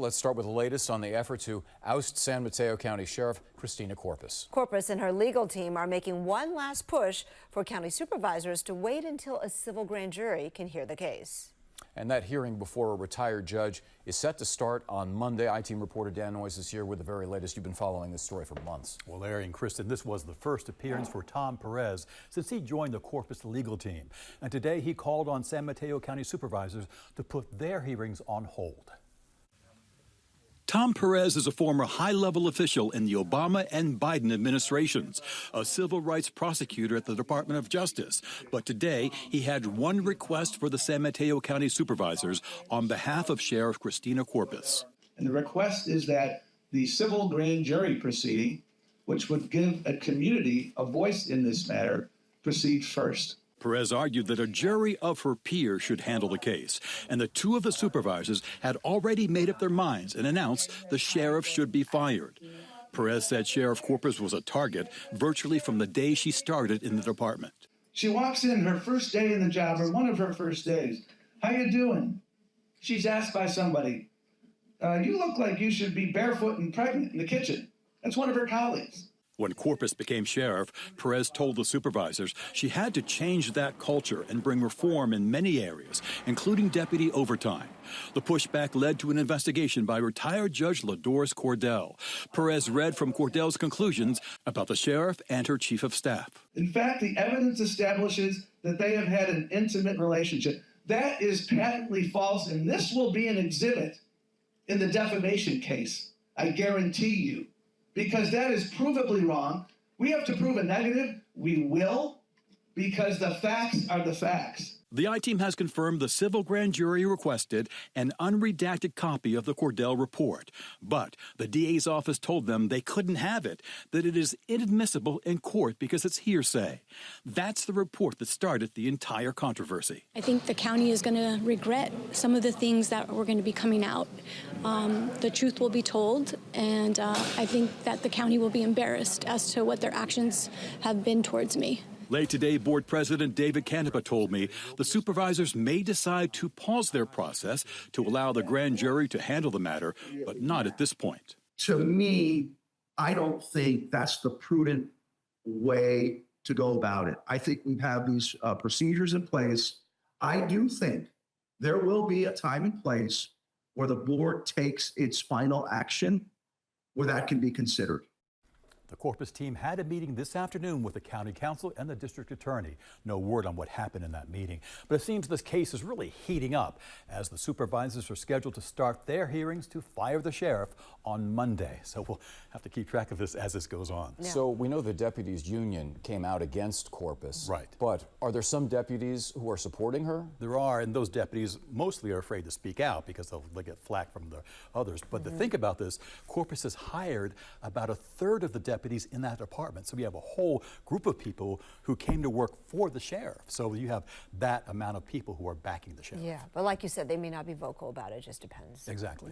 Let's start with the latest on the effort to oust San Mateo County Sheriff Christina Corpus. Corpus and her legal team are making one last push for county supervisors to wait until a civil grand jury can hear the case. And that hearing before a retired judge is set to start on Monday. I-Team reporter Dan Noyes is here with the very latest. You've been following this story for months. Well, Larry and Kristen, this was the first appearance for Tom Perez since he joined the Corpus legal team. And today he called on San Mateo County supervisors to put their hearings on hold. Tom Perez is a former high-level official in the Obama and Biden administrations, a civil rights prosecutor at the Department of Justice. But today, he had one request for the San Mateo County supervisors on behalf of Sheriff Christina Corpus. And the request is that the civil grand jury proceeding, which would give a community a voice in this matter, proceed first. Perez argued that a jury of her peers should handle the case, and the two of the supervisors had already made up their minds and announced the sheriff should be fired. Perez said Sheriff Corpus was a target virtually from the day she started in the department. She walks in her first day in the job, or one of her first days. How you doing? She's asked by somebody, you look like you should be barefoot and pregnant in the kitchen. That's one of her colleagues. When Corpus became sheriff, Perez told the supervisors she had to change that culture and bring reform in many areas, including deputy overtime. The pushback led to an investigation by retired Judge LaDoris Cordell. Perez read from Cordell's conclusions about the sheriff and her chief of staff. In fact, the evidence establishes that they have had an intimate relationship. That is patently false, and this will be an exhibit in the defamation case, I guarantee you. Because that is provably wrong. We have to prove a negative. We will, because the facts are the facts. The I-Team has confirmed the civil grand jury requested an unredacted copy of the Cordell report. But the DA's office told them they couldn't have it, that it is inadmissible in court because it's hearsay. That's the report that started the entire controversy. I think the county is going to regret some of the things that were going to be coming out. The truth will be told, and I think that the county will be embarrassed as to what their actions have been towards me. Late today, Board President David Canepa told me the supervisors may decide to pause their process to allow the grand jury to handle the matter, but not at this point. To me, I don't think that's the prudent way to go about it. I think we have these procedures in place. I do think there will be a time and place where the board takes its final action where that can be considered. The Corpus team had a meeting this afternoon with the county council and the district attorney. No word on what happened in that meeting. But it seems this case is really heating up as the supervisors are scheduled to start their hearings to fire the sheriff on Monday. So we'll have to keep track of this as this goes on. Yeah. So we know the deputies union came out against Corpus. Right. But are there some deputies who are supporting her? There are, and those deputies mostly are afraid to speak out because they'll get flack from the others. But to think about this, Corpus has hired about a third of the deputies in that department. So we have a whole group of people who came to work for the sheriff. So you have that amount of people who are backing the sheriff. Yeah, but like you said, they may not be vocal about it. It just depends. Exactly.